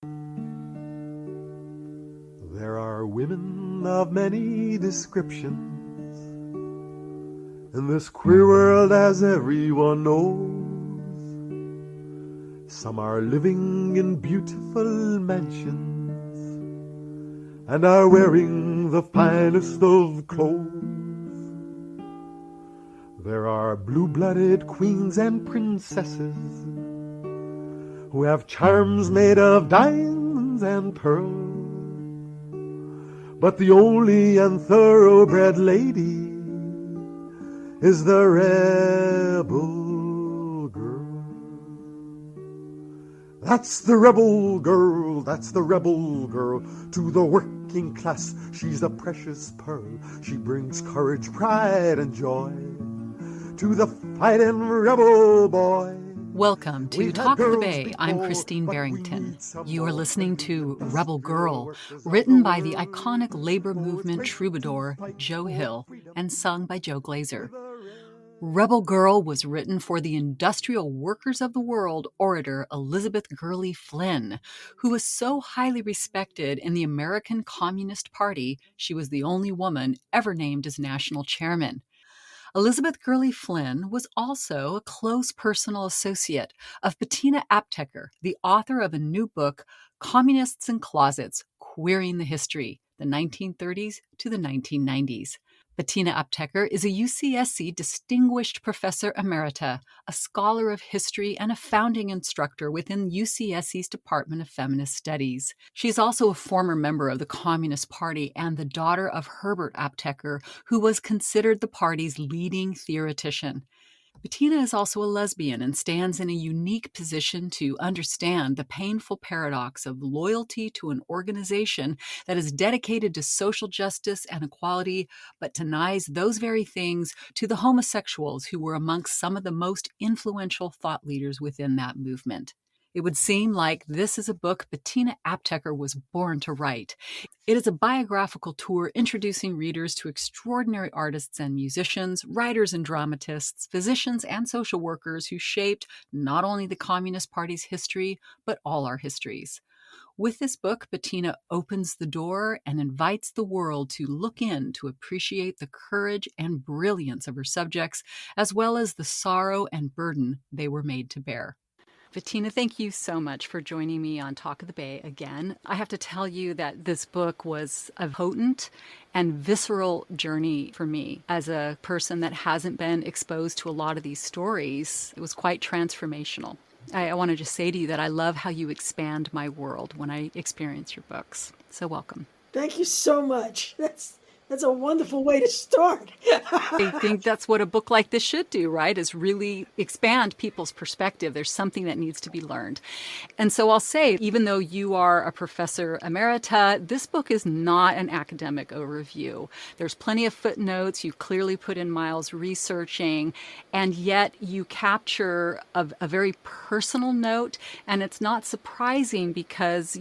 There are women of many descriptions in this queer world, as everyone knows. Some are living in beautiful mansions and are wearing the finest of clothes. There are blue-blooded queens and princesses who have charms made of diamonds and pearls. But the only and thoroughbred lady is the rebel girl. That's the rebel girl, that's the rebel girl. To the working class, she's a precious pearl. She brings courage, pride, and joy to the fighting rebel boy. Welcome to Talk of the Bay. I'm Christine Barrington. You are listening to Rebel Girl, written by the iconic labor movement troubadour Joe Hill and sung by Joe Glazer. Rebel Girl was written for the industrial workers of the world orator Elizabeth Gurley Flynn, who was so highly respected in the American Communist Party, she was the only woman ever named as national chairman. Elizabeth Gurley Flynn was also a close personal associate of Bettina Aptheker, the author of a new book, Communists in Closets, Queering the History, the 1930s to the 1990s. Bettina Aptheker is a UCSC Distinguished Professor Emerita, a scholar of history and a founding instructor within UCSC's Department of Feminist Studies. She is also a former member of the Communist Party and the daughter of Herb Aptheker, who was considered the party's leading theoretician. Bettina is also a lesbian and stands in a unique position to understand the painful paradox of loyalty to an organization that is dedicated to social justice and equality, but denies those very things to the homosexuals who were amongst some of the most influential thought leaders within that movement. It would seem like this is a book Bettina Aptheker was born to write. It is a biographical tour introducing readers to extraordinary artists and musicians, writers and dramatists, physicians and social workers who shaped not only the Communist Party's history, but all our histories. With this book, Bettina opens the door and invites the world to look in to appreciate the courage and brilliance of her subjects, as well as the sorrow and burden they were made to bear. Bettina, thank you so much for joining me on Talk of the Bay again. I have to tell you that this book was a potent and visceral journey for me as a person that hasn't been exposed to a lot of these stories. It was quite transformational. I want to just say to you that I love how you expand my world when I experience your books. So welcome. Thank you so much. That's a wonderful way to start. I think that's what a book like this should do, right? Is really expand people's perspective. There's something that needs to be learned. And so I'll say, even though you are a professor emerita, this book is not an academic overview. There's plenty of footnotes. You clearly put in miles researching, and yet you capture a very personal note. And it's not surprising because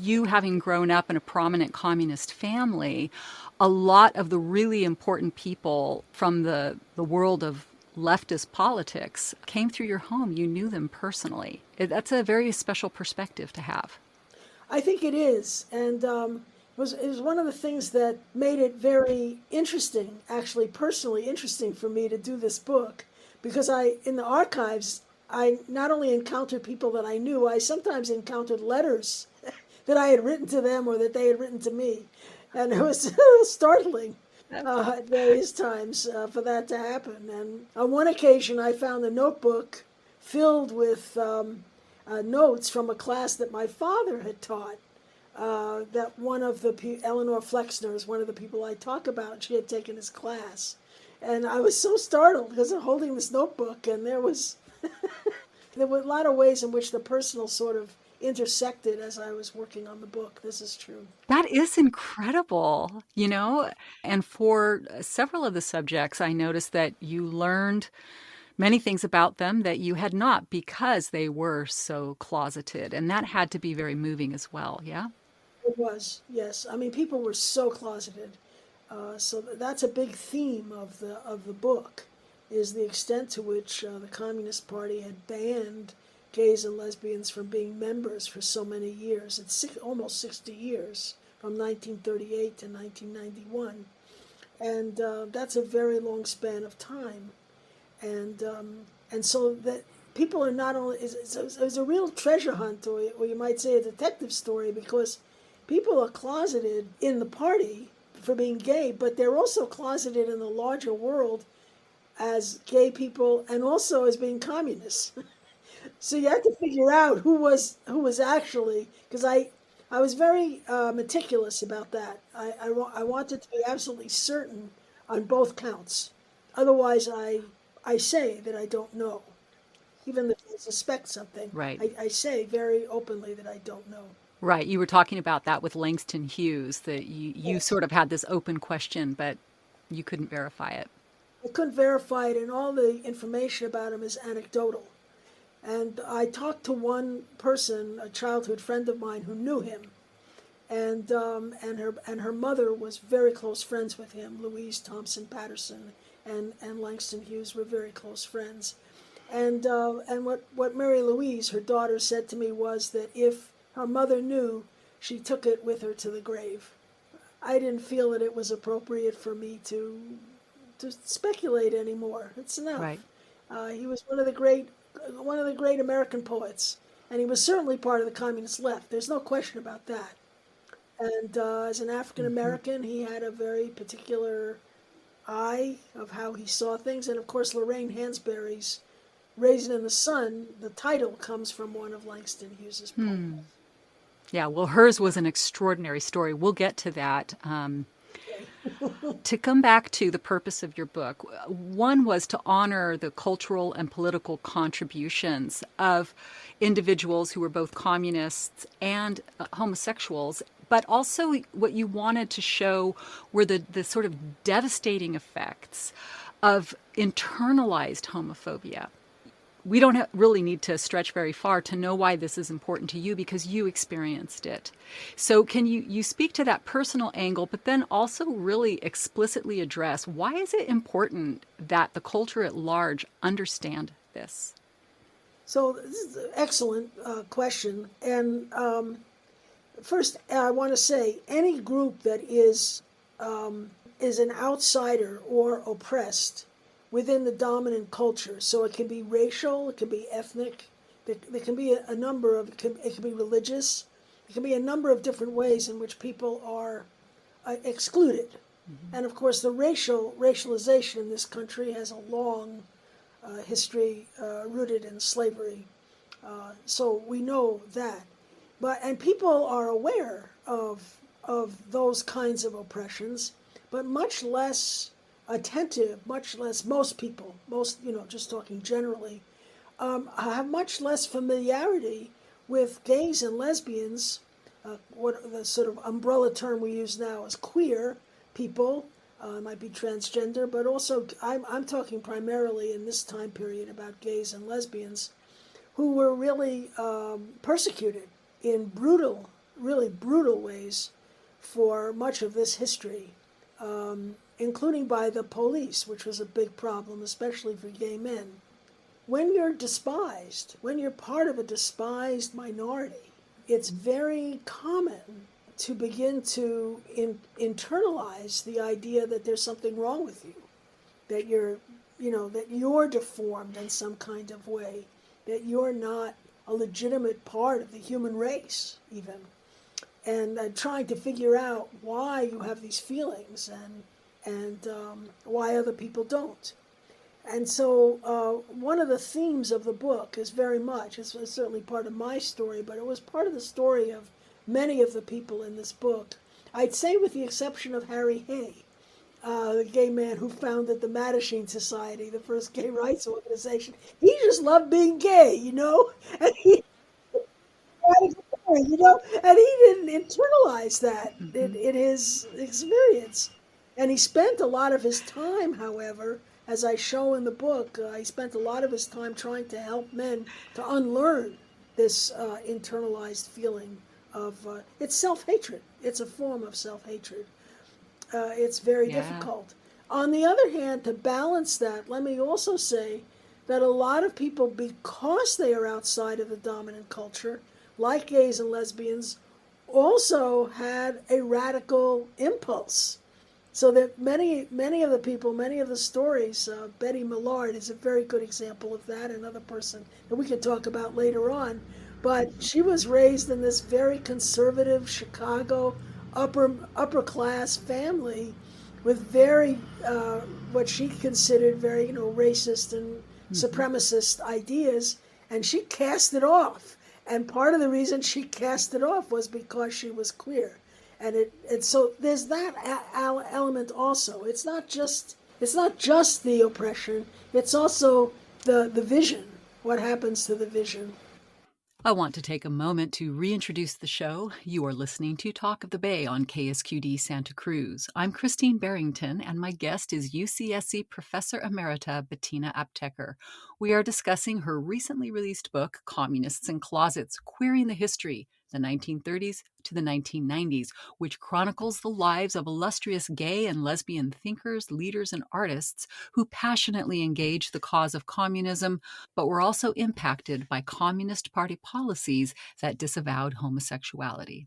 you, having grown up in a prominent communist family, a lot of the really important people from the world of leftist politics came through your home. You knew them personally. That's a very special perspective to have. I think it is. And it was one of the things that made it very interesting, actually personally interesting for me to do this book, because in the archives, I not only encountered people that I knew, I sometimes encountered letters that I had written to them or that they had written to me. And it was startling at various times for that to happen. And on one occasion, I found a notebook filled with notes from a class that my father had taught. That one of Eleanor Flexner is one of the people I talk about. She had taken his class. And I was so startled because I'm holding this notebook, and there were a lot of ways in which the personal sort of intersected as I was working on the book. This is true. That is incredible, and for several of the subjects, I noticed that you learned many things about them that you had not because they were so closeted, and that had to be very moving as well, yeah? It was, yes. I mean, people were so closeted. So that's a big theme of the book, is the extent to which the Communist Party had banned gays and lesbians from being members for so many years. It's almost 60 years, from 1938 to 1991. And that's a very long span of time. And so that people are not only, it's a real treasure hunt, or you might say a detective story, because people are closeted in the party for being gay, but they're also closeted in the larger world as gay people and also as being communists. So you have to figure out who was actually, because I was very meticulous about that. I wanted to be absolutely certain on both counts. Otherwise, I say that I don't know. Even if I suspect something, right. I say very openly that I don't know. Right. You were talking about that with Langston Hughes, that you Yes. sort of had this open question, but you couldn't verify it. I couldn't verify it, and all the information about him is anecdotal. And I talked to one person, a childhood friend of mine, who knew him, and her mother was very close friends with him. Louise Thompson Patterson and Langston Hughes were very close friends. And what Mary Louise, her daughter, said to me was that if her mother knew, she took it with her to the grave. I didn't feel that it was appropriate for me to speculate anymore. It's enough. Right. He was one of the great American poets, and he was certainly part of the communist left. There's no question about that. And as an African American, he had a very particular eye of how he saw things. And of course, Lorraine Hansberry's "Raisin in the Sun," the title comes from one of Langston Hughes's poems. Yeah, well, hers was an extraordinary story. We'll get to that. To come back to the purpose of your book, one was to honor the cultural and political contributions of individuals who were both communists and homosexuals, but also what you wanted to show were the sort of devastating effects of internalized homophobia. We don't really need to stretch very far to know why this is important to you, because you experienced it. So can you speak to that personal angle, but then also really explicitly address why is it important that the culture at large understand this? So this is an excellent question. And first, I want to say any group that is an outsider or oppressed within the dominant culture. So it can be racial, it can be ethnic, there can be a number of, it can be religious, it can be a number of different ways in which people are excluded. Mm-hmm. And of course, the racialization in this country has a long history rooted in slavery. So we know that. And people are aware of those kinds of oppressions, but much less attentive, much less, most people, just talking generally, have much less familiarity with gays and lesbians, what the sort of umbrella term we use now is queer people, might be transgender, but also I'm talking primarily in this time period about gays and lesbians who were really persecuted in really brutal ways for much of this history. Including by the police, which was a big problem, especially for gay men. When you're despised, when you're part of a despised minority, it's very common to begin to internalize the idea that there's something wrong with you, that you're deformed in some kind of way, that you're not a legitimate part of the human race, even. And trying to figure out why you have these feelings and why other people don't. And so one of the themes of the book is very much, it's certainly part of my story, but it was part of the story of many of the people in this book. I'd say with the exception of Harry Hay, the gay man who founded the Mattachine Society, the first gay rights organization. He just loved being gay, and he didn't internalize that in his experience. And he spent a lot of his time, however, as I show in the book, he spent a lot of his time trying to help men to unlearn this internalized feeling of, it's self-hatred. It's a form of self-hatred. It's very difficult. On the other hand, to balance that, let me also say that a lot of people, because they are outside of the dominant culture, like gays and lesbians, also had a radical impulse. So that many of the people, many of the stories, Betty Millard is a very good example of that, another person that we can talk about later on. But she was raised in this very conservative Chicago upper class family with very what she considered very racist and supremacist ideas, and she cast it off. And part of the reason she cast it off was because she was queer. And so there's that element also. It's not just the oppression. It's also the vision. What happens to the vision? I want to take a moment to reintroduce the show. You are listening to Talk of the Bay on KSQD Santa Cruz. I'm Christine Barrington, and my guest is UCSC Professor Emerita Bettina Aptheker. We are discussing her recently released book, Communists in Closets, Queering the History, the 1930s to the 1990s, which chronicles the lives of illustrious gay and lesbian thinkers, leaders, and artists who passionately engaged the cause of communism, but were also impacted by Communist Party policies that disavowed homosexuality.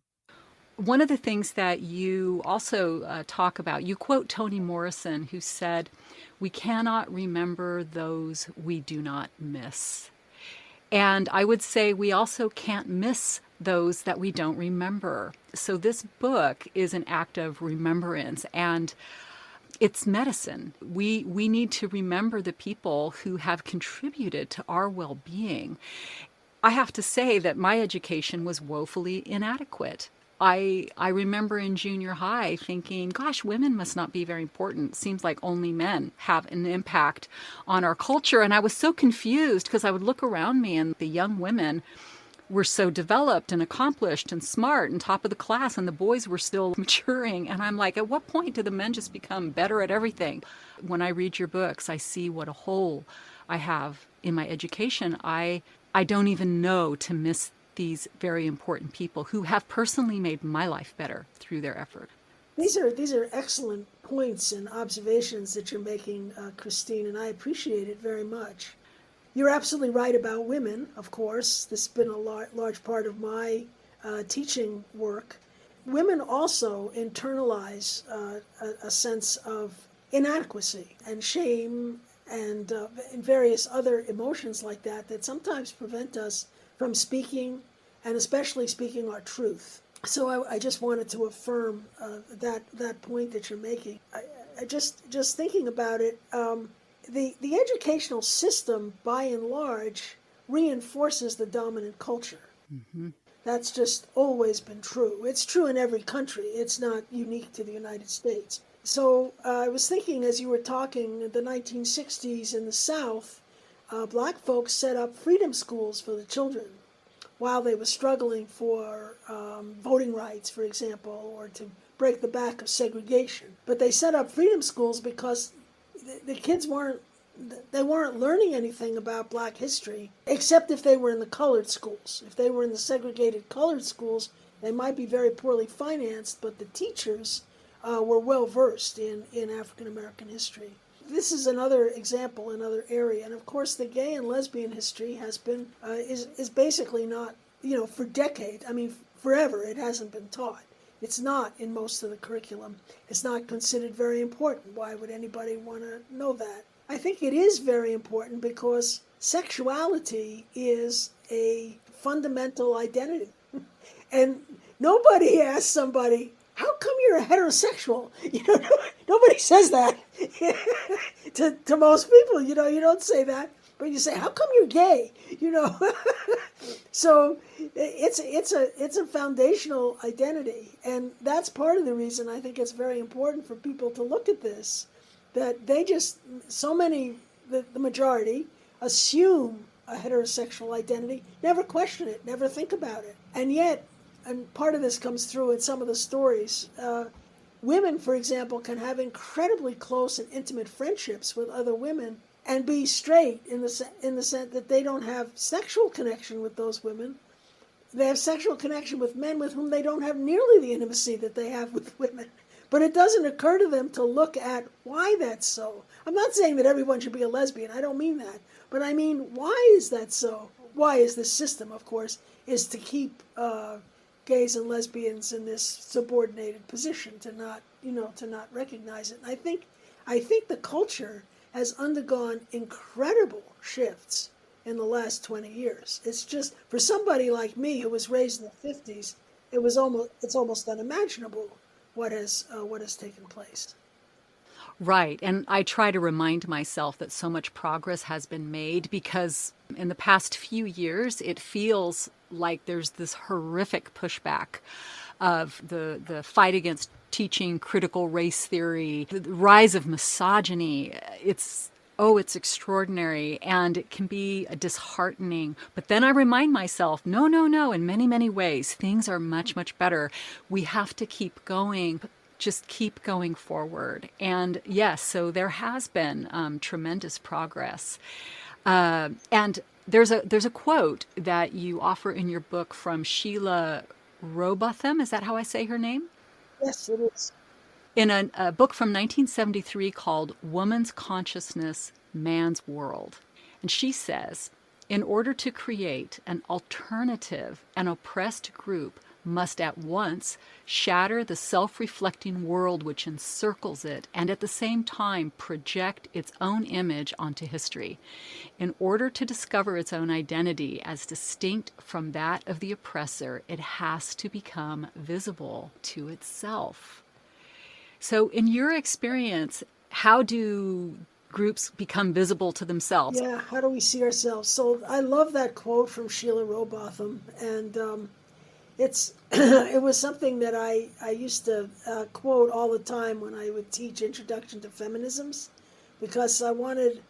One of the things that you also talk about, you quote Toni Morrison, who said, "We cannot remember those we do not miss." And I would say we also can't miss those that we don't remember. So this book is an act of remembrance, and it's medicine. We need to remember the people who have contributed to our well-being. I have to say that my education was woefully inadequate. I remember in junior high thinking, gosh, women must not be very important. Seems like only men have an impact on our culture. And I was so confused because I would look around me and the young women were so developed and accomplished and smart and top of the class, and the boys were still maturing. And I'm like, at what point do the men just become better at everything? When I read your books, I see what a hole I have in my education. I don't even know to miss these very important people who have personally made my life better through their effort. These are excellent points and observations that you're making, Christine, and I appreciate it very much. You're absolutely right about women, of course. This has been a large part of my teaching work. Women also internalize a sense of inadequacy and shame and various other emotions like that sometimes prevent us from speaking, and especially speaking our truth. So I just wanted to affirm that point that you're making. I just thinking about it, the educational system, by and large, reinforces the dominant culture. Mm-hmm. That's just always been true. It's true in every country. It's not unique to the United States. So I was thinking as you were talking, in the 1960s in the South, black folks set up freedom schools for the children while they were struggling for voting rights, for example, or to break the back of segregation. But they set up freedom schools because the kids weren't learning anything about black history, except if they were in the colored schools. If they were in the segregated colored schools, they might be very poorly financed, but the teachers were well versed in African American history. This is another example, another area. And of course, the gay and lesbian history has been, is basically not, for decades, forever, it hasn't been taught. It's not in most of the curriculum. It's not considered very important. Why would anybody want to know that? I think it is very important because sexuality is a fundamental identity. And nobody asks somebody, how come you're a heterosexual? Nobody says that to most people. You don't say that, but you say, how come you're gay? So it's a foundational identity, and that's part of the reason I think it's very important for people to look at this. That they just the majority assume a heterosexual identity, never question it, never think about it, and yet. And part of this comes through in some of the stories. Women, for example, can have incredibly close and intimate friendships with other women and be straight in the sense that they don't have sexual connection with those women. They have sexual connection with men with whom they don't have nearly the intimacy that they have with women. But it doesn't occur to them to look at why that's so. I'm not saying that everyone should be a lesbian. I don't mean that. But I mean, why is that so? Why is this system, of course, is to keep gays and lesbians in this subordinated position, to not recognize it. And I think the culture has undergone incredible shifts in the last 20 years. It's just, for somebody like me who was raised in the 50s, it's almost unimaginable what has taken place. Right. And I try to remind myself that so much progress has been made, because in the past few years, it feels like there's this horrific pushback of the fight against teaching critical race theory, the rise of misogyny. It's extraordinary, and it can be disheartening. But then I remind myself, no, in many, many ways, things are much, much better. We have to keep going. Just keep going forward. And yes, so there has been tremendous progress. And there's a quote that you offer in your book from Sheila Robotham. Is that how I say her name? Yes, it is. In a book from 1973 called Woman's Consciousness, Man's World. And she says, in order to create an alternative and oppressed group must at once shatter the self-reflecting world which encircles it, and at the same time project its own image onto history. In order to discover its own identity as distinct from that of the oppressor, it has to become visible to itself. So in your experience, how do groups become visible to themselves? Yeah, how do we see ourselves? So I love that quote from Sheila Robotham, and it was something that I used to quote all the time when I would teach Introduction to Feminisms, because I wanted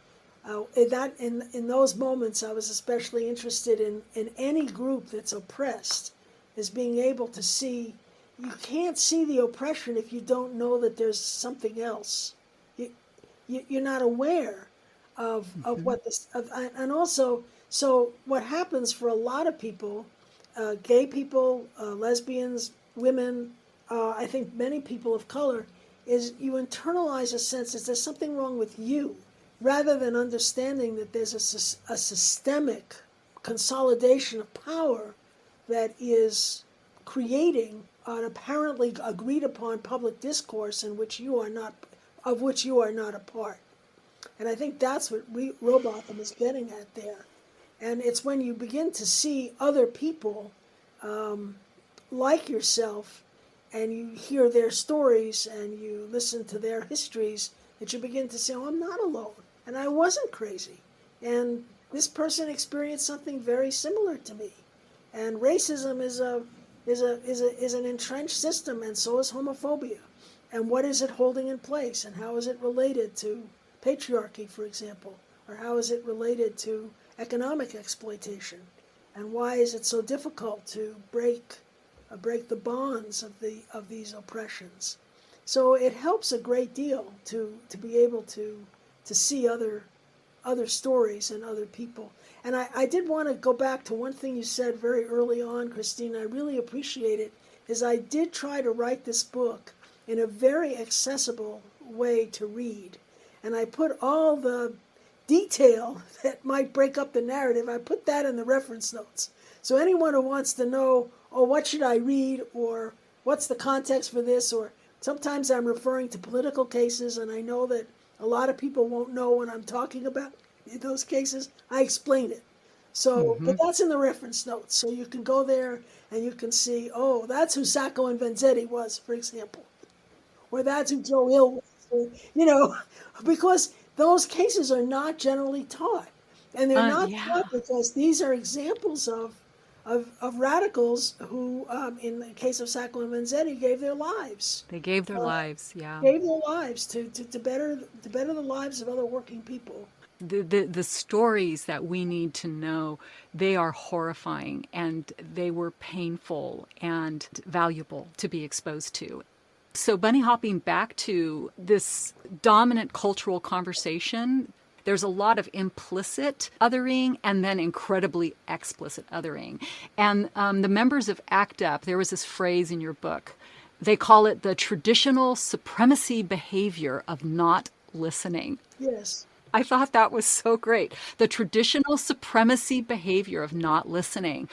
in those moments I was especially interested in any group that's oppressed, is being able to see. You can't see the oppression if you don't know that there's something else. You're not aware of what this, and also, so what happens for a lot of people, gay people, lesbians, women, I think many people of color, is you internalize a sense that there's something wrong with you, rather than understanding that there's a systemic consolidation of power that is creating an apparently agreed upon public discourse of which you are not a part. And I think that's what Robotham is getting at there. And it's when you begin to see other people like yourself, and you hear their stories and you listen to their histories, that you begin to say, oh, I'm not alone, and I wasn't crazy, and this person experienced something very similar to me. And racism is an entrenched system, and so is homophobia. And what is it holding in place, and how is it related to patriarchy, for example, or how is it related to economic exploitation, and why is it so difficult to break the bonds of these oppressions? So it helps a great deal to be able to see other stories and other people. And I did want to go back to one thing you said very early on, Christine. I really appreciate it, is I did try to write this book in a very accessible way to read. And I put all the detail that might break up the narrative, I put that in the reference notes. So anyone who wants to know, what should I read, or what's the context for this, or sometimes I'm referring to political cases, and I know that a lot of people won't know what I'm talking about in those cases, I explain it. So, but that's in the reference notes. So you can go there and you can see, that's who Sacco and Vanzetti was, for example. Or that's who Joe Hill was, because those cases are not generally taught. And they're not taught because these are examples of radicals who, in the case of Sacco and Vanzetti, gave their lives. They gave their lives, Gave their lives to better the lives of other working people. The stories that we need to know, they are horrifying, and they were painful and valuable to be exposed to. So bunny hopping back to this dominant cultural conversation, there's a lot of implicit othering and then incredibly explicit othering. And the members of ACT UP, there was this phrase in your book They call it the traditional supremacy behavior of not listening. Yes. I thought that was so great. The traditional supremacy behavior of not listening.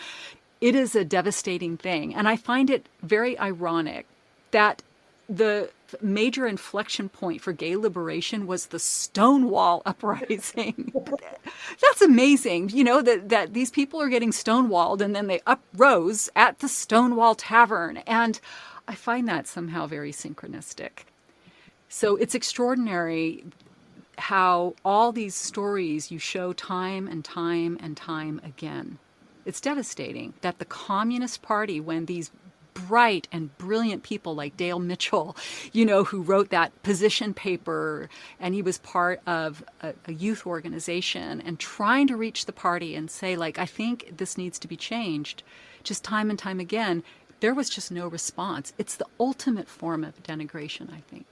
It is a devastating thing. And I find it very ironic that the major inflection point for gay liberation was the Stonewall uprising. That's amazing, that these people are getting stonewalled and then they uprose at the Stonewall Tavern. And I find that somehow very synchronistic. So it's extraordinary how all these stories you show time and time and time again. It's devastating that the Communist Party, when these bright and brilliant people like Dale Mitchell, who wrote that position paper, and he was part of a youth organization and trying to reach the party and say, I think this needs to be changed, just time and time again, there was just no response. It's the ultimate form of denigration, I think.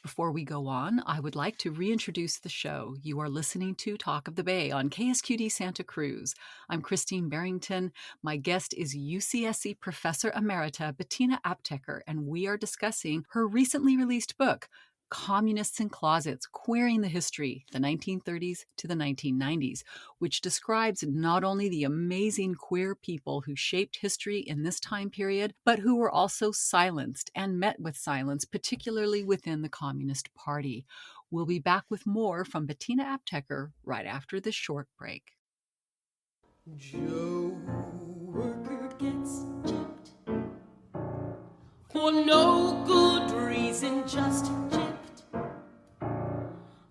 Before we go on, I would like to reintroduce the show. You are listening to Talk of the Bay on KSQD Santa Cruz. I'm Christine Barrington. My guest is UCSC Professor Emerita Bettina Aptheker, and we are discussing her recently released book, Communists in Closets, Queering the History, the 1930s to the 1990s, which describes not only the amazing queer people who shaped history in this time period, but who were also silenced and met with silence, particularly within the Communist Party. We'll be back with more from Bettina Aptheker right after this short break. Joe Worker gets gypped for no good reason, just gypped.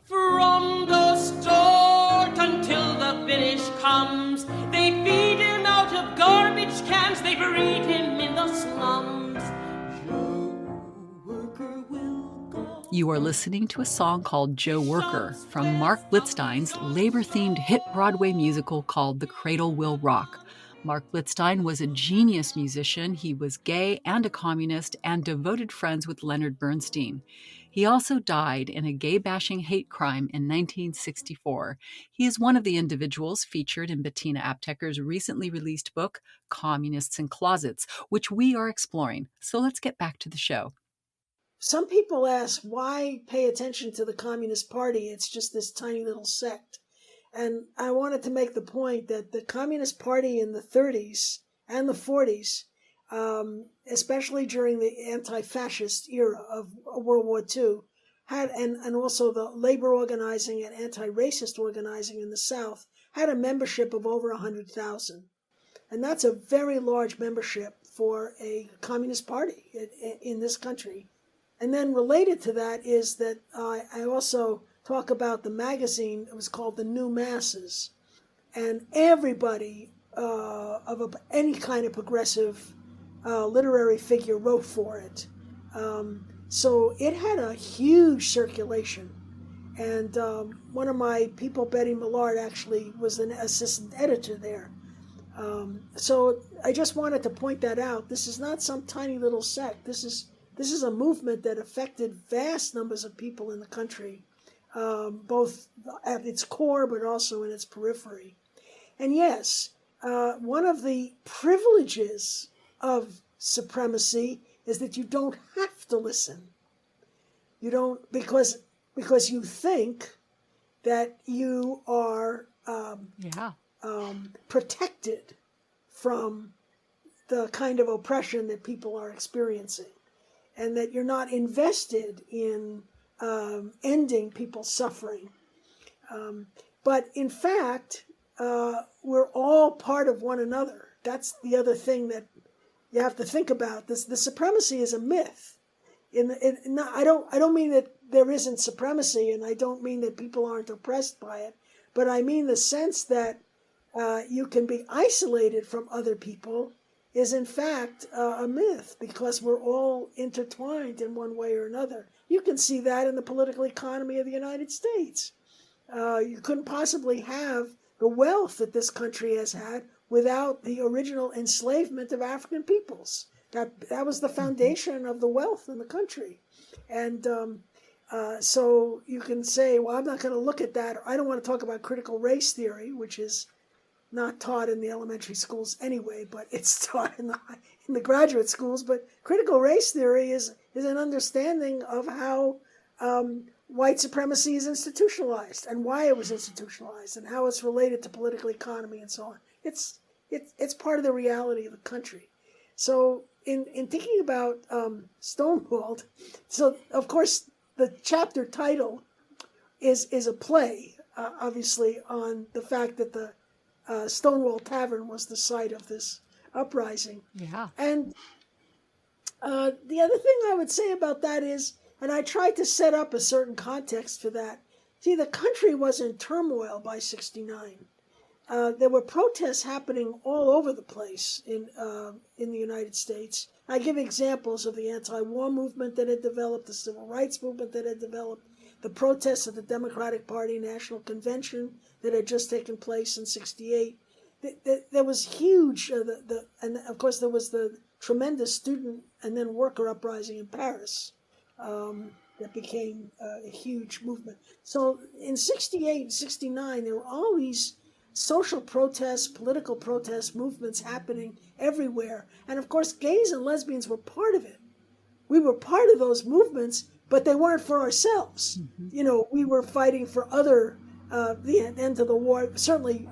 From the start until the finish comes, they feed him out of garbage cans, they breed him in the slums. Joe Worker will go. You are listening to a song called Joe Worker from Mark Blitzstein's labor-themed hit Broadway musical called The Cradle Will Rock. Mark Blitzstein was a genius musician. He was gay and a communist and devoted friends with Leonard Bernstein. He also died in a gay-bashing hate crime in 1964. He is one of the individuals featured in Bettina Aptheker's recently released book, Communists in Closets, which we are exploring. So let's get back to the show. Some people ask, why pay attention to the Communist Party? It's just this tiny little sect. And I wanted to make the point that the Communist Party in the 30s and the 40s, especially during the anti-fascist era of World War II, had, and also the labor organizing and anti-racist organizing in the South, had a membership of over 100,000. And that's a very large membership for a Communist Party in this country. And then related to that is that I also talk about the magazine. It was called The New Masses. And everybody of any kind of progressive literary figure wrote for it. So it had a huge circulation. And one of my people, Betty Millard, actually was an assistant editor there. So I just wanted to point that out. This is not some tiny little sect. This is a movement that affected vast numbers of people in the country, both at its core but also in its periphery. And yes, one of the privileges of supremacy is that you don't have to listen. You don't, because you think that you are protected from the kind of oppression that people are experiencing, and that you're not invested in ending people's suffering. But in fact, we're all part of one another. That's the other thing that you have to think about. The supremacy is a myth. I don't mean that there isn't supremacy, and I don't mean that people aren't oppressed by it, but I mean the sense that you can be isolated from other people is in fact a myth, because we're all intertwined in one way or another. You can see that in the political economy of the United States. You couldn't possibly have the wealth that this country has had without the original enslavement of African peoples. That was the foundation of the wealth in the country. And so you can say, well, I'm not going to look at that. I don't want to talk about critical race theory, which is not taught in the elementary schools anyway, but it's taught in the graduate schools. But critical race theory is an understanding of how white supremacy is institutionalized and why it was institutionalized and how it's related to political economy and so on. It's part of the reality of the country. So in thinking about Stonewalled, so of course the chapter title is a play, obviously, on the fact that the Stonewall Tavern was the site of this uprising. Yeah. And the other thing I would say about that is, and I tried to set up a certain context for that. See, the country was in turmoil by '69. There were protests happening all over the place in the United States. I give examples of the anti-war movement that had developed, the civil rights movement that had developed, the protests of the Democratic Party National Convention that had just taken place in '68. There was huge, and of course there was the tremendous student and then worker uprising in Paris that became a huge movement. So in '68 and '69, there were all these social protests, political protest movements happening everywhere. And of course, gays and lesbians were part of it. We were part of those movements, but they weren't for ourselves. Mm-hmm. You know, we were fighting for other, the end of the war. Certainly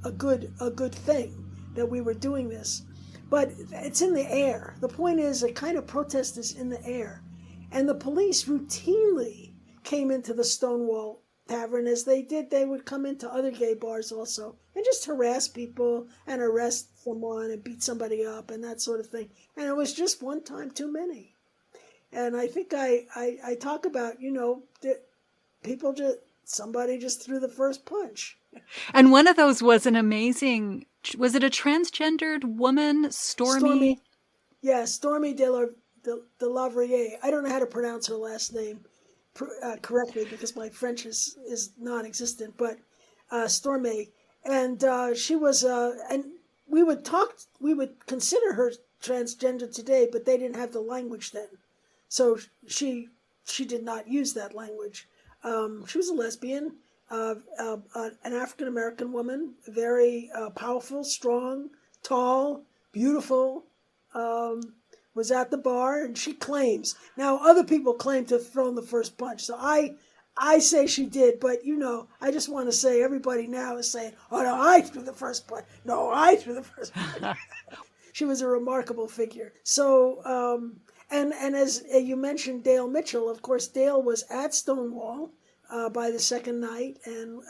a good thing that we were doing this. But it's in the air. The point is, a kind of protest is in the air. And the police routinely came into the Stonewall Tavern. As they did, they would come into other gay bars also and just harass people and arrest someone and beat somebody up and that sort of thing. And it was just one time too many. And I think I talk about, you know, somebody just threw the first punch. And one of those was an amazing, was it a transgendered woman, Stormy? Stormy de Lavrier. I don't know how to pronounce her last name correctly because my French is non-existent, but Stormy. And she was, and we would consider her transgender today, but they didn't have the language then. So she did not use that language. She was a lesbian, an African-American woman, very powerful, strong, tall, beautiful, was at the bar, and she claims. Now, other people claim to have thrown the first punch, so I say she did, but, you know, I just want to say everybody now is saying, oh, no, I threw the first punch. No, I threw the first punch. She was a remarkable figure. So, and as you mentioned, Dale Mitchell, of course, Dale was at Stonewall by the second night and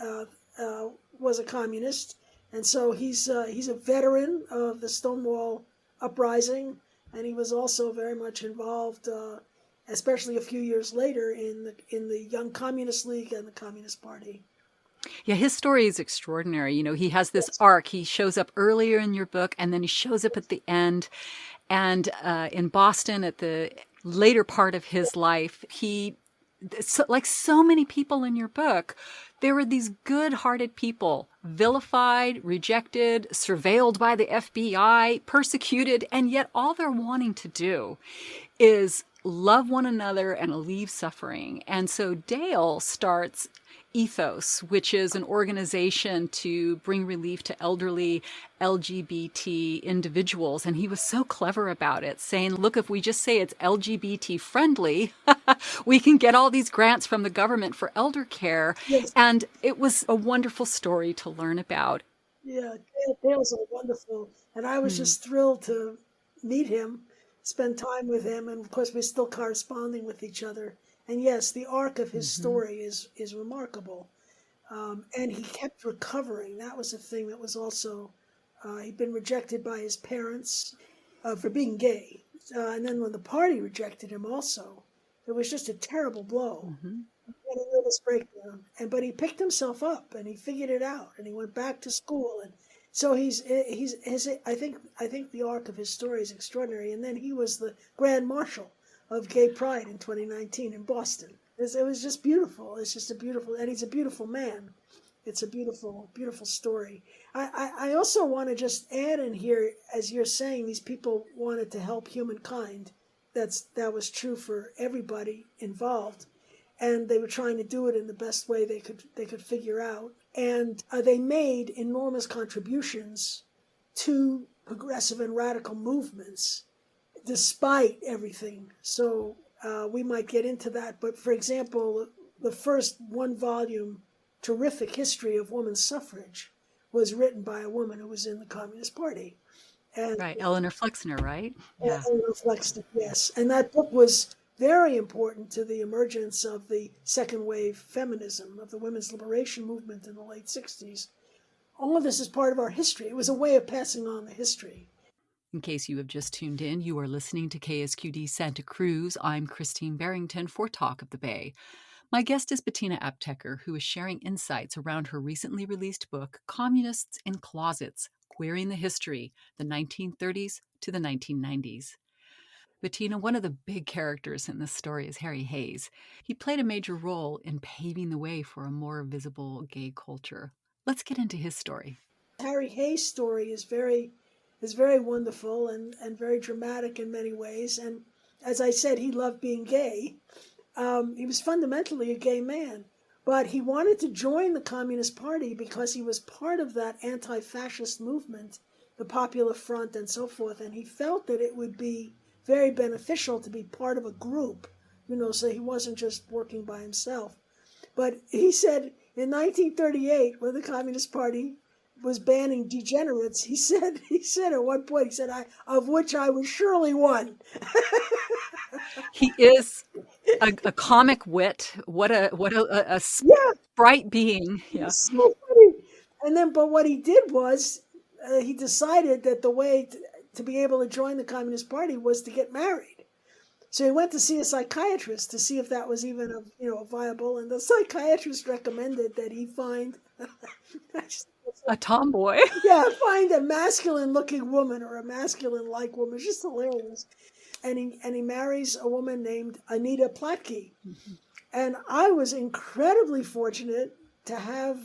was a communist. And so he's a veteran of the Stonewall uprising, and he was also very much involved, especially a few years later, in the Young Communist League and the Communist Party. Yeah, his story is extraordinary. You know, he has this arc. He shows up earlier in your book, and then he shows up at the end. And in Boston, at the later part of his life, like so many people in your book, there were these good-hearted people, vilified, rejected, surveilled by the FBI, persecuted, and yet all they're wanting to do is love one another and leave suffering. And so Dale starts Ethos, which is an organization to bring relief to elderly LGBT individuals. And he was so clever about it, saying, look, if we just say it's LGBT friendly, we can get all these grants from the government for elder care. Yes. And it was a wonderful story to learn about. Yeah, Dale's wonderful. And I was just thrilled to meet him, spend time with him. And of course, we're still corresponding with each other. And yes, the arc of his story is remarkable. And he kept recovering. That was a thing that was also, he'd been rejected by his parents for being gay. And then when the party rejected him also, it was just a terrible blow. Mm-hmm. He had a nervous breakdown. But he picked himself up and he figured it out and he went back to school. And so I think the arc of his story is extraordinary. And then he was the Grand Marshal of Gay Pride in 2019 in Boston. It was just beautiful. It's just and he's a beautiful man. It's a beautiful, beautiful story. I also want to just add in here, as you're saying, these people wanted to help humankind. That was true for everybody involved, and they were trying to do it in the best way they could figure out. And they made enormous contributions to progressive and radical movements, despite everything. So we might get into that. But for example, the first one-volume terrific history of women's suffrage was written by a woman who was in the Communist Party. And, right, Eleanor Flexner, right? Yeah. Eleanor Flexner, yes. And that book was very important to the emergence of the second wave feminism, of the women's liberation movement in the late 60s. All of this is part of our history. It was a way of passing on the history. In case you have just tuned in, you are listening to KSQD Santa Cruz. I'm Christine Barrington for Talk of the Bay. My guest is Bettina Aptheker, who is sharing insights around her recently released book, Communists in Closets, Queering the History, the 1930s to the 1990s. Bettina, one of the big characters in this story is Harry Hayes. He played a major role in paving the way for a more visible gay culture. Let's get into his story. Harry Hayes' story is very wonderful and very dramatic in many ways. And as I said, he loved being gay. He was fundamentally a gay man, but he wanted to join the Communist Party because he was part of that anti-fascist movement, the Popular Front and so forth, and he felt that it would be very beneficial to be part of a group, so he wasn't just working by himself. But he said in 1938, when the Communist Party was banning degenerates, he said at one point, of which I was surely one. He is a comic wit. What a bright being. Yeah. So funny. And then, but what he did was he decided that the way to be able to join the Communist Party was to get married. So he went to see a psychiatrist to see if that was even viable, and the psychiatrist recommended that he find a tomboy. Yeah, find a masculine-looking woman or a masculine-like woman. It's just hilarious. And he marries a woman named Anita Platke. Mm-hmm. And I was incredibly fortunate to have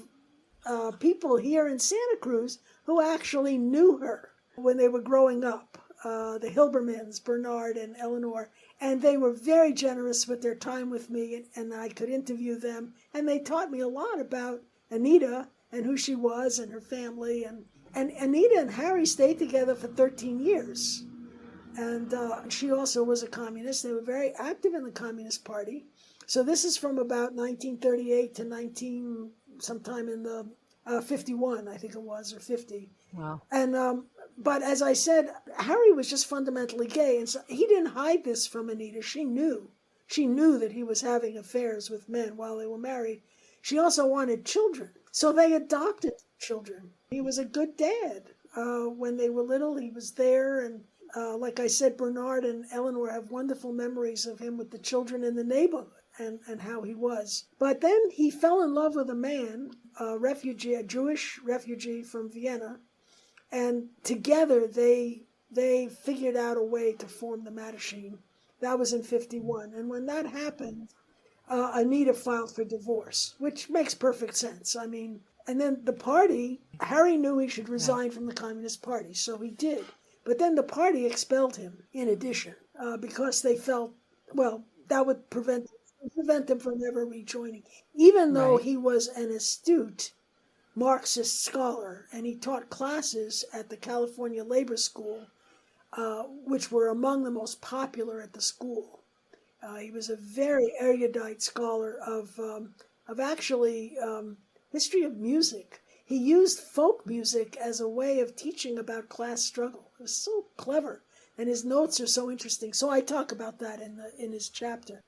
people here in Santa Cruz who actually knew her when they were growing up. The Hilbermans, Bernard and Eleanor. And they were very generous with their time with me, and I could interview them. And they taught me a lot about Anita and who she was and her family. And Anita and Harry stayed together for 13 years. And she also was a communist. They were very active in the Communist Party. So this is from about 1938 to sometime in the 51, I think it was, or 50. Wow. And but as I said, Harry was just fundamentally gay, and so he didn't hide this from Anita. She knew that he was having affairs with men while they were married. She also wanted children, so they adopted children. He was a good dad. When they were little, he was there, and like I said, Bernard and Eleanor have wonderful memories of him with the children in the neighborhood and how he was. But then he fell in love with a man, a Jewish refugee from Vienna, and together they figured out a way to form the Mattachine. That was in 51. And when that happened, Anita filed for divorce, which makes perfect sense. I mean, and then the party, Harry knew he should resign from the Communist Party, so he did. But then the party expelled him, in addition, because they felt, that would prevent him from ever rejoining, even though he was an astute Marxist scholar, and he taught classes at the California Labor School, which were among the most popular at the school. He was a very erudite scholar of actually history of music. He used folk music as a way of teaching about class struggle. It was so clever, and his notes are so interesting. So I talk about that in his chapter.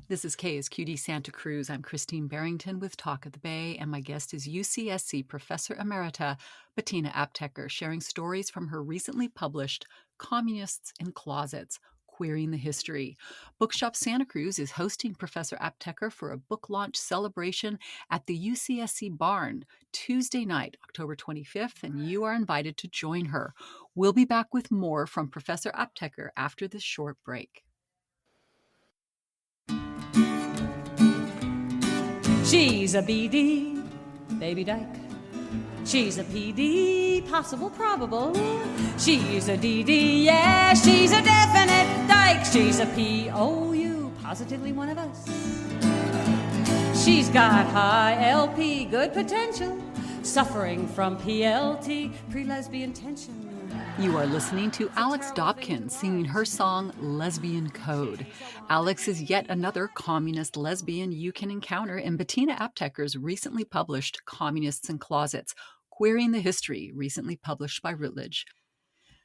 This is KSQD Santa Cruz. I'm Christine Barrington with Talk of the Bay, and my guest is UCSC Professor Emerita Bettina Aptheker, sharing stories from her recently published Communists in Closets, Queering the History. Bookshop Santa Cruz is hosting Professor Aptheker for a book launch celebration at the UCSC Barn Tuesday night, October 25th, and you are invited to join her. We'll be back with more from Professor Aptheker after this short break. She's a BD, baby dyke. She's a PD, possible, probable. She's a DD, yeah, she's a definite dyke. She's a POU, positively one of us. She's got high LP, good potential, suffering from PLT, pre-lesbian tension. You are listening to Alex Dobkin singing her song Lesbian Code. Alex is yet another communist lesbian you can encounter in Bettina Aptheker's recently published Communists in Closets, Queering the History, recently published by Routledge.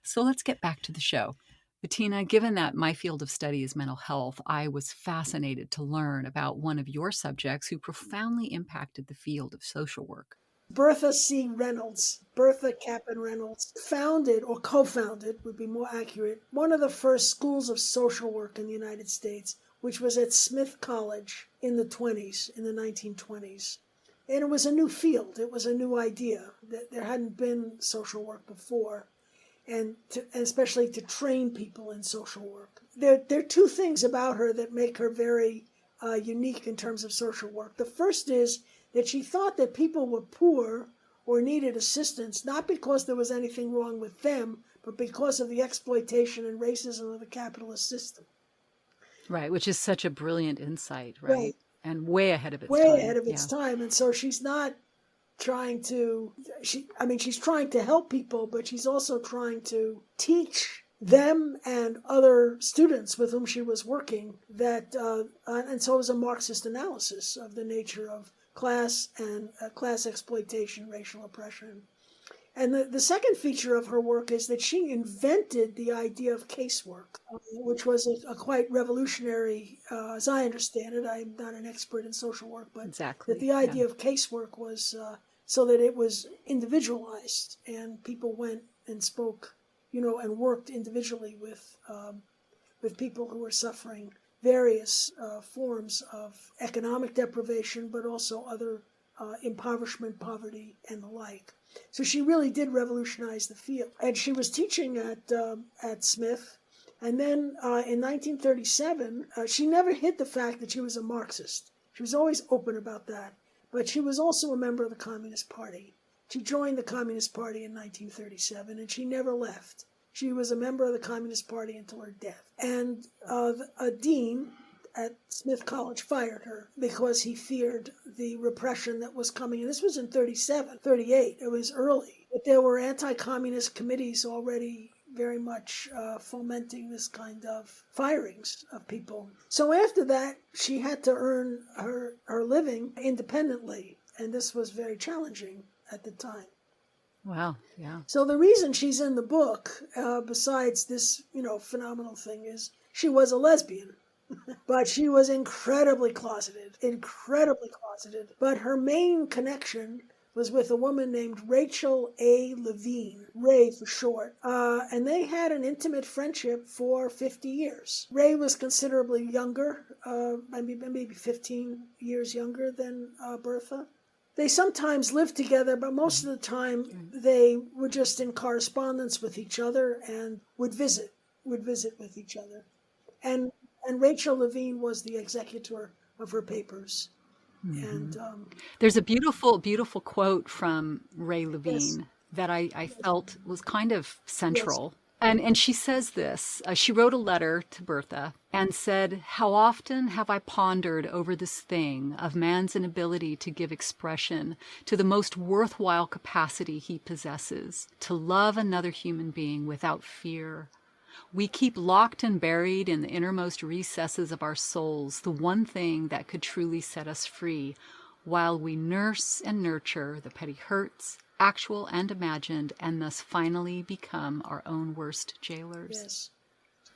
So let's get back to the show. Bettina, given that my field of study is mental health, I was fascinated to learn about one of your subjects who profoundly impacted the field of social work. Bertha C. Reynolds, Bertha Kaplan Reynolds, founded, or co-founded, would be more accurate, one of the first schools of social work in the United States, which was at Smith College in the 1920s. And it was a new field. It was a new idea. There hadn't been social work before, and especially to train people in social work. There are two things about her that make her very unique in terms of social work. The first is that she thought that people were poor or needed assistance, not because there was anything wrong with them, but because of the exploitation and racism of the capitalist system. Right, which is such a brilliant insight, right? And way ahead of its time. Way ahead of its time. And so she's not trying to, she's trying to help people, but she's also trying to teach them and other students with whom she was working that, and so it was a Marxist analysis of the nature of class and class exploitation, racial oppression. And the second feature of her work is that she invented the idea of casework, which was a quite revolutionary, as I understand it. I'm not an expert in social work, but exactly. That the idea of casework was so that it was individualized and people went and spoke, and worked individually with people who were suffering various forms of economic deprivation, but also other impoverishment, poverty, and the like. So she really did revolutionize the field. And she was teaching at Smith. And then in 1937, she never hid the fact that she was a Marxist. She was always open about that. But she was also a member of the Communist Party. She joined the Communist Party in 1937, and she never left. She was a member of the Communist Party until her death. And a dean at Smith College fired her because he feared the repression that was coming. And this was in 38. It was early. But there were anti-communist committees already very much fomenting this kind of firings of people. So after that, she had to earn her living independently. And this was very challenging at the time. Wow, yeah. So the reason she's in the book, besides this, phenomenal thing, is she was a lesbian. But she was incredibly closeted. But her main connection was with a woman named Rachel A. Levine, Ray for short. And they had an intimate friendship for 50 years. Ray was considerably younger, maybe 15 years younger than Bertha. They sometimes lived together, but most of the time they were just in correspondence with each other and would visit with each other. And Rachel Levine was the executor of her papers. Mm-hmm. And there's a beautiful, beautiful quote from Ray Levine that I felt was kind of central. Yes. And she says this, she wrote a letter to Bertha and said, "How often have I pondered over this thing of man's inability to give expression to the most worthwhile capacity he possesses, to love another human being without fear. We keep locked and buried in the innermost recesses of our souls the one thing that could truly set us free, while we nurse and nurture the petty hurts, actual and imagined, and thus finally become our own worst jailers." Yes,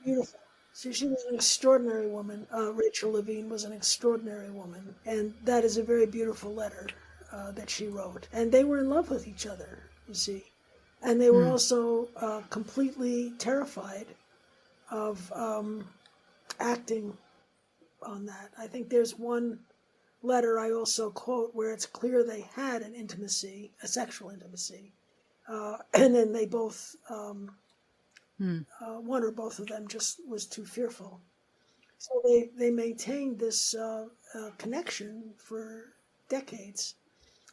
beautiful. So she was an extraordinary woman. Rachel Levine was an extraordinary woman, and that is a very beautiful letter that she wrote. And they were in love with each other, you see. And they were also completely terrified of acting on that. I think there's one letter I also quote where it's clear they had an intimacy, a sexual intimacy, and then they both, one or both of them just was too fearful. So they maintained this connection for decades.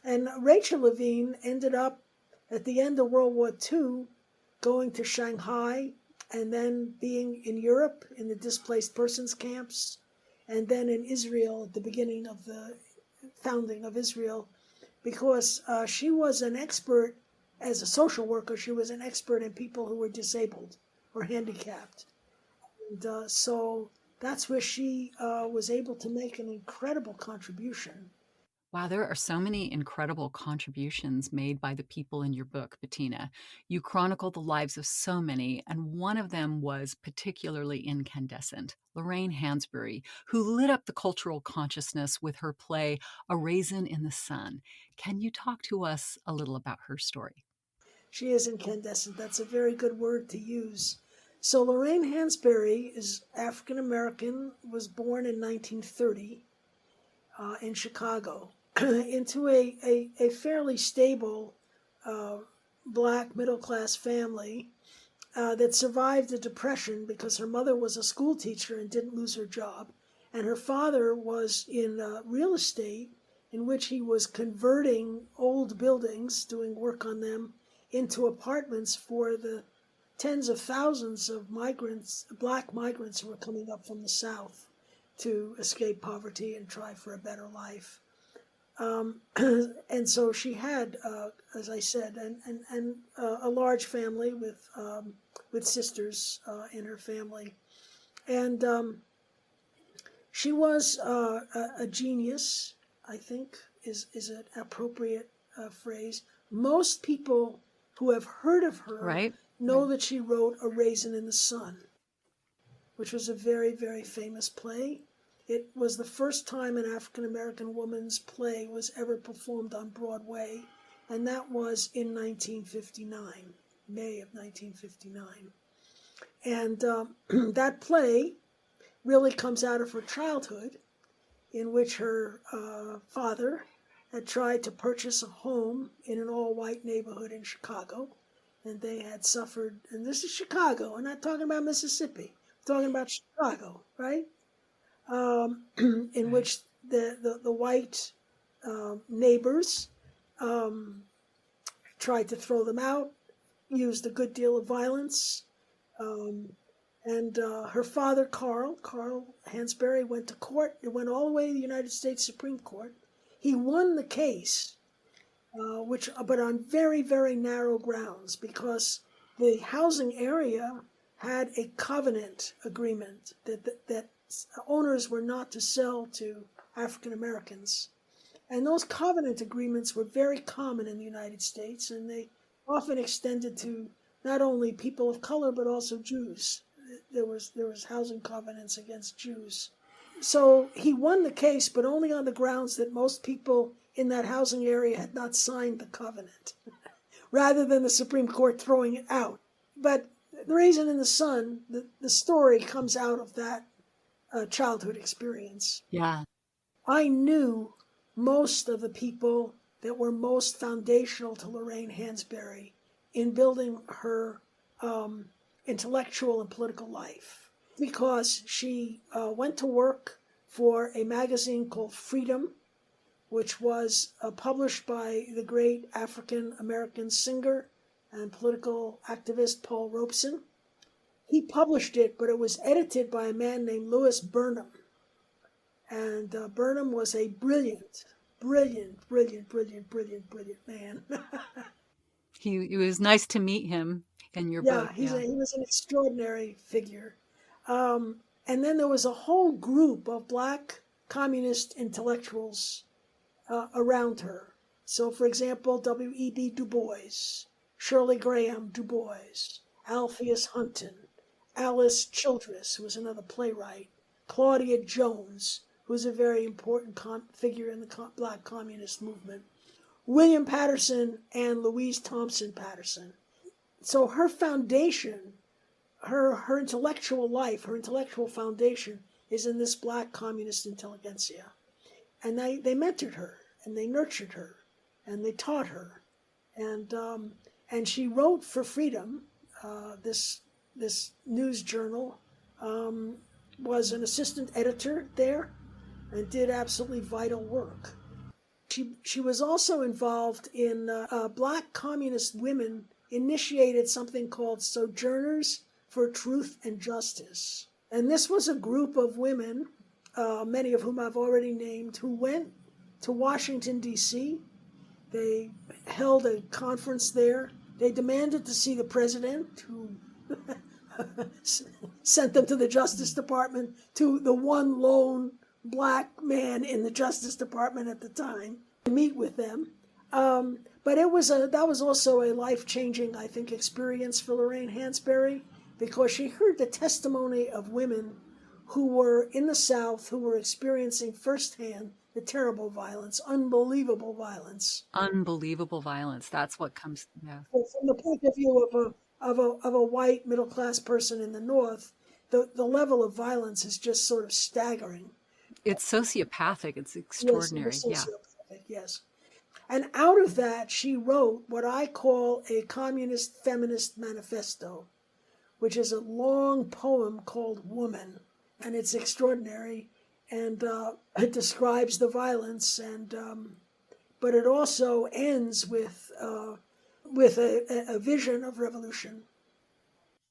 And Rachel Levine ended up at the end of World War II going to Shanghai and then being in Europe in the displaced persons camps, and then in Israel at the beginning of the founding of Israel, because she was an expert as a social worker. She was an expert in people who were disabled or handicapped. And so that's where she was able to make an incredible contribution. Wow, there are so many incredible contributions made by the people in your book, Bettina. You chronicle the lives of so many, and one of them was particularly incandescent, Lorraine Hansberry, who lit up the cultural consciousness with her play, A Raisin in the Sun. Can you talk to us a little about her story? She is incandescent. That's a very good word to use. So Lorraine Hansberry is African American, was born in 1930 in Chicago, into a fairly stable black middle-class family that survived the Depression because her mother was a school teacher and didn't lose her job. And her father was in real estate, in which he was converting old buildings, doing work on them, into apartments for the tens of thousands of migrants, black migrants who were coming up from the South to escape poverty and try for a better life. And so she had, as I said, a large family with sisters in her family. And she was a genius, I think, is an appropriate phrase. Most people who have heard of her know that she wrote A Raisin in the Sun, which was a very, very famous play. It was the first time an African-American woman's play was ever performed on Broadway, and that was in 1959, May of 1959. And that play really comes out of her childhood, in which her father had tried to purchase a home in an all-white neighborhood in Chicago, and they had suffered, and this is Chicago, I'm not talking about Mississippi, I'm talking about Chicago, right? In which the white neighbors tried to throw them out, used a good deal of violence, and her father, Carl Hansberry, went to court. It went all the way to the United States Supreme Court. He won the case, but on very, very narrow grounds, because the housing area had a covenant agreement that owners were not to sell to African Americans. And those covenant agreements were very common in the United States, and they often extended to not only people of color, but also Jews. There was housing covenants against Jews. So he won the case, but only on the grounds that most people in that housing area had not signed the covenant, rather than the Supreme Court throwing it out. But The Raisin in the Sun, the story comes out of that childhood experience. Yeah. I knew most of the people that were most foundational to Lorraine Hansberry in building her intellectual and political life, because she went to work for a magazine called Freedom, which was published by the great African-American singer and political activist Paul Robeson. He published it, but it was edited by a man named Louis Burnham. And Burnham was a brilliant man. It was nice to meet him in your book. He was an extraordinary figure. And then there was a whole group of black communist intellectuals around her. So, for example, W.E.B. Du Bois, Shirley Graham Du Bois, Alpheus Hunton, Alice Childress, who was another playwright, Claudia Jones, who was a very important figure in the black communist movement, William Patterson and Louise Thompson Patterson. So her foundation, her intellectual life, her intellectual foundation is in this black communist intelligentsia. And they mentored her, and they nurtured her, and they taught her. And she wrote for Freedom, this news journal, was an assistant editor there, and did absolutely vital work. She was also involved in black communist women initiated something called Sojourners for Truth and Justice. And this was a group of women, many of whom I've already named, who went to Washington, D.C. They held a conference there. They demanded to see the president, who sent them to the Justice Department, to the one lone black man in the Justice Department at the time, to meet with them. But that was also a life-changing, I think, experience for Lorraine Hansberry, because she heard the testimony of women who were in the South, who were experiencing firsthand the terrible violence, unbelievable violence. Unbelievable violence. That's what comes. Yeah. So from the point of view of a white middle-class person in the North, the level of violence is just sort of staggering. It's sociopathic. It's extraordinary. Yes, yes. And out of that, she wrote what I call a communist feminist manifesto, which is a long poem called Woman. And it's extraordinary. And it describes the violence, but it also ends with a vision of revolution.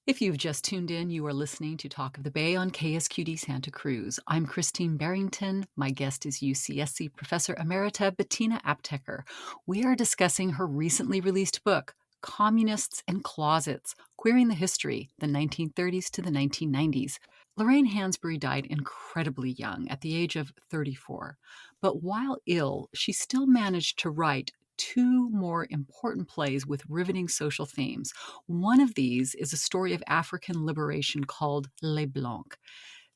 If you've just tuned in, you are listening to Talk of the Bay on KSQD Santa Cruz. I'm Christine Barrington. My guest is UCSC Professor Emerita Bettina Aptheker. We are discussing her recently released book, Communists and Closets, Queering the History, the 1930s to the 1990s. Lorraine Hansberry died incredibly young, at the age of 34. But while ill, she still managed to write two more important plays with riveting social themes. One of these is a story of African liberation called Les Blancs.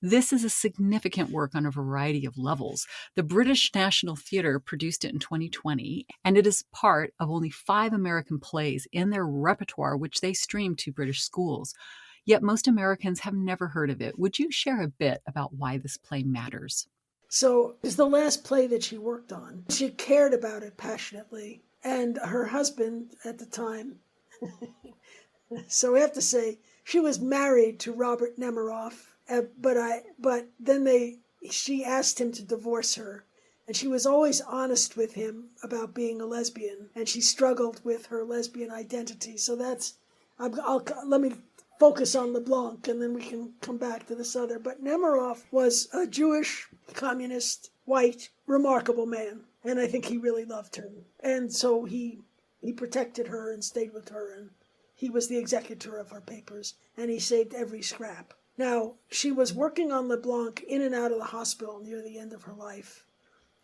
This is a significant work on a variety of levels. The British National Theatre produced it in 2020, and it is part of only 5 American plays in their repertoire, which they stream to British schools. Yet most Americans have never heard of it. Would you share a bit about why this play matters? So it's the last play that she worked on. She cared about it passionately. And her husband at the time, so I have to say, she was married to Robert Nemiroff, but then she asked him to divorce her. And she was always honest with him about being a lesbian. And she struggled with her lesbian identity. So let me focus on LeBlanc, and then we can come back to this other. But Nemiroff was a Jewish, communist, white, remarkable man, and I think he really loved her. And so he protected her and stayed with her, and he was the executor of her papers, and he saved every scrap. Now, she was working on LeBlanc in and out of the hospital near the end of her life.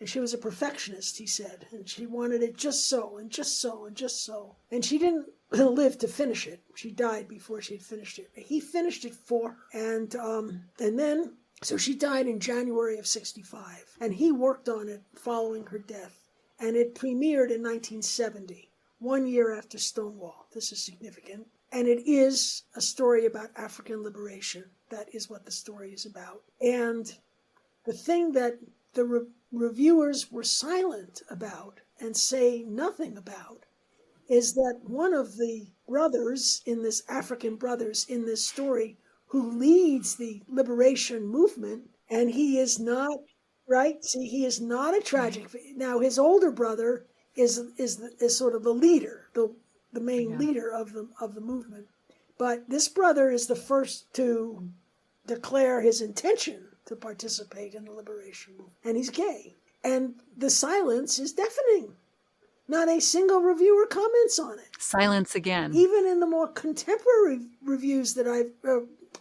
And she was a perfectionist, he said, and she wanted it just so, and just so, and just so. And she didn't live to finish it. She died before she'd finished it. He finished it for her. So she died in January of 1965. And he worked on it following her death. And it premiered in 1970, 1 year after Stonewall. This is significant. And it is a story about African liberation. That is what the story is about. And the thing that the reviewers were silent about and say nothing about is that one of the brothers in this, African brothers in this story, who leads the liberation movement, and he is not, right? See, he is not a tragic. Now, his older brother is sort of the leader, the main leader of the movement. But this brother is the first to declare his intention to participate in the liberation movement, and he's gay. And the silence is deafening. Not a single reviewer comments on it. Silence again. Even in the more contemporary reviews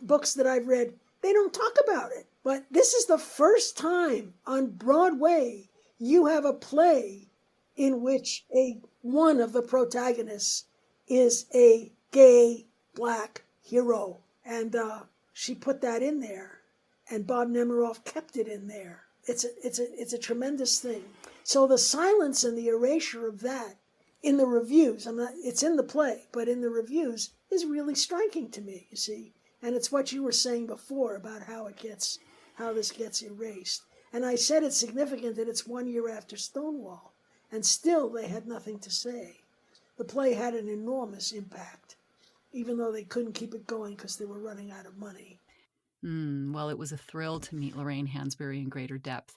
books that I've read, they don't talk about it. But this is the first time on Broadway you have a play in which one of the protagonists is a gay black hero. And she put that in there, and Bob Nemiroff kept it in there. It's a tremendous thing. So the silence and the erasure of that in the reviews, it's in the play, but in the reviews is really striking to me, you see. And it's what you were saying before about how this gets erased. And I said it's significant that it's 1 year after Stonewall, and still they had nothing to say. The play had an enormous impact, even though they couldn't keep it going because they were running out of money. Well, it was a thrill to meet Lorraine Hansberry in greater depth.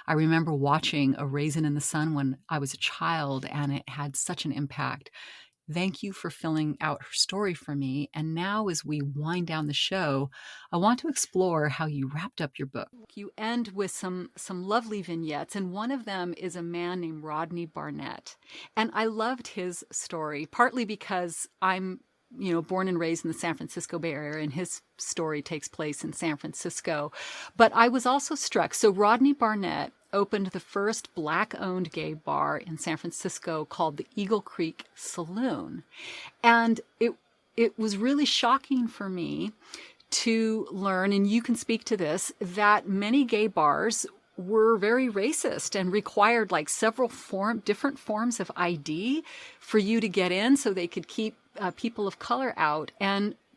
I remember watching A Raisin in the Sun when I was a child, and it had such an impact. Thank you for filling out her story for me. And now, as we wind down the show, I want to explore how you wrapped up your book. You end with some lovely vignettes, and one of them is a man named Rodney Barnett. And I loved his story, partly because I'm born and raised in the San Francisco Bay Area, and his story takes place in San Francisco. But I was also struck. So Rodney Barnett opened the first Black-owned gay bar in San Francisco called the Eagle Creek Saloon. And it was really shocking for me to learn, and you can speak to this, that many gay bars were very racist and required like several different forms of ID for you to get in so they could keep people of color out.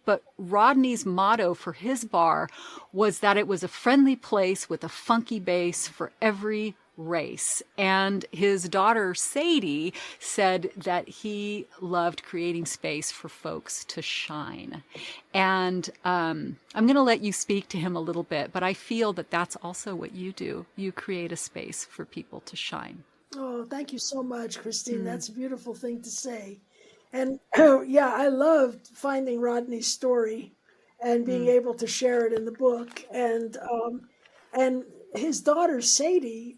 But Rodney's motto for his bar was that it was a friendly place with a funky bass for every race. And his daughter, Sadie, said that he loved creating space for folks to shine. And I'm going to let you speak to him a little bit, but I feel that that's also what you do. You create a space for people to shine. Oh, thank you so much, Christine. That's a beautiful thing to say. And yeah, I loved finding Rodney's story and being able to share it in the book. And his daughter, Sadie,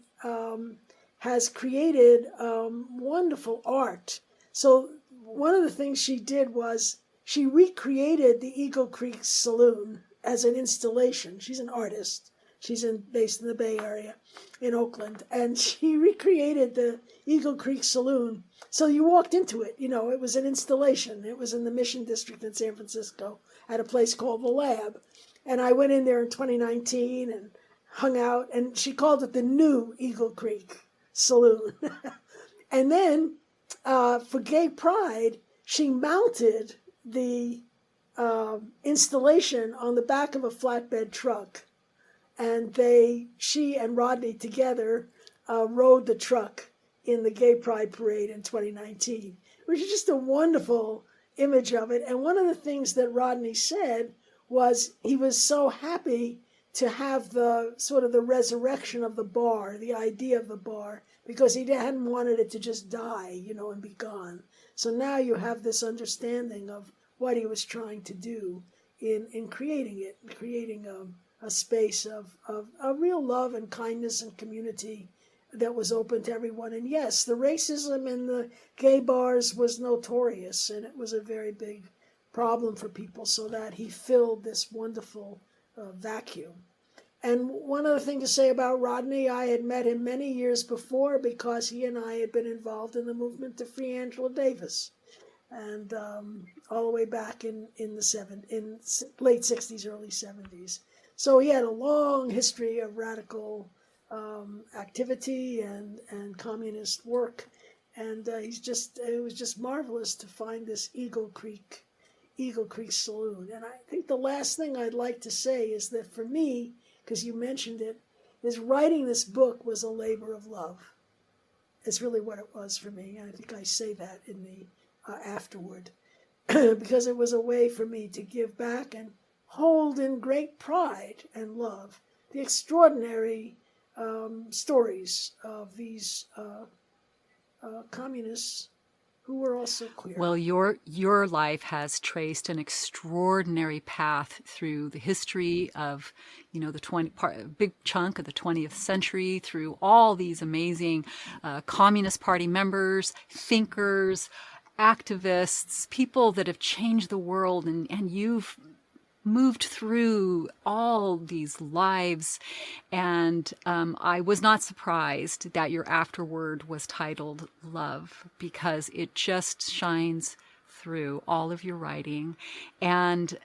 has created wonderful art. So one of the things she did was she recreated the Eagle Creek Saloon as an installation. She's an artist. She's based in the Bay Area in Oakland. And she recreated the Eagle Creek Saloon. So you walked into it, it was an installation. It was in the Mission District in San Francisco at a place called The Lab. And I went in there in 2019 and hung out, and she called it the new Eagle Creek Saloon. And then for Gay Pride, she mounted the installation on the back of a flatbed truck. And she and Rodney together rode the truck in the Gay Pride Parade in 2019, which is just a wonderful image of it. And one of the things that Rodney said was he was so happy to have the sort of the resurrection of the bar, the idea of the bar, because he hadn't wanted it to just die, and be gone. So now you have this understanding of what he was trying to do in creating it, creating a space of real love and kindness and community that was open to everyone. And yes, the racism in the gay bars was notorious, and it was a very big problem for people, so that he filled this wonderful vacuum. And one other thing to say about Rodney, I had met him many years before because he and I had been involved in the movement to free Angela Davis, and all the way back in late 60s, early 70s. So he had a long history of radical activity and communist work, and it was just marvelous to find this Eagle Creek Saloon. And I think the last thing I'd like to say is that for me, because you mentioned it, is writing this book was a labor of love. It's really what it was for me, and I think I say that in the afterward, because it was a way for me to give back and hold in great pride and love the extraordinary stories of these communists who were also queer. Well, your life has traced an extraordinary path through the history of, the big chunk of the 20th century, through all these amazing Communist Party members, thinkers, activists, people that have changed the world, and you've moved through all these lives. And I was not surprised that your afterword was titled Love, because it just shines through all of your writing. And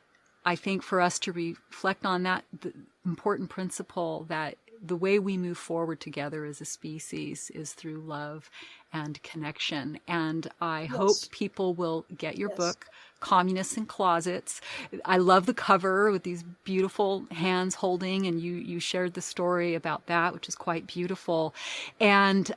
I think for us to reflect on that, the important principle that the way we move forward together as a species is through love and connection. And I hope people will get your book, Communists in Closets. I love the cover with these beautiful hands holding, and you shared the story about that, which is quite beautiful. And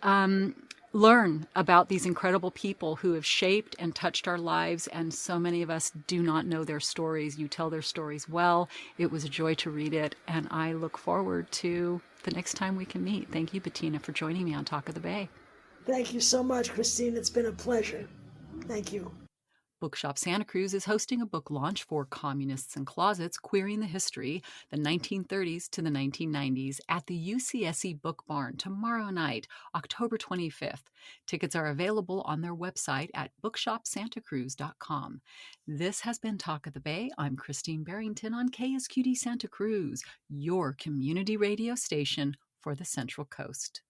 learn about these incredible people who have shaped and touched our lives, and so many of us do not know their stories. You tell their stories well. It was a joy to read it, and I look forward to the next time we can meet. Thank you, Bettina, for joining me on Talk of the Bay. Thank you so much, Christine. It's been a pleasure. Thank you. Bookshop Santa Cruz is hosting a book launch for Communists and Closets, Queering the History, the 1930s to the 1990s, at the UCSC Book Barn tomorrow night, October 25th. Tickets are available on their website at bookshopsantacruz.com. This has been Talk of the Bay. I'm Christine Barrington on KSQD Santa Cruz, your community radio station for the Central Coast.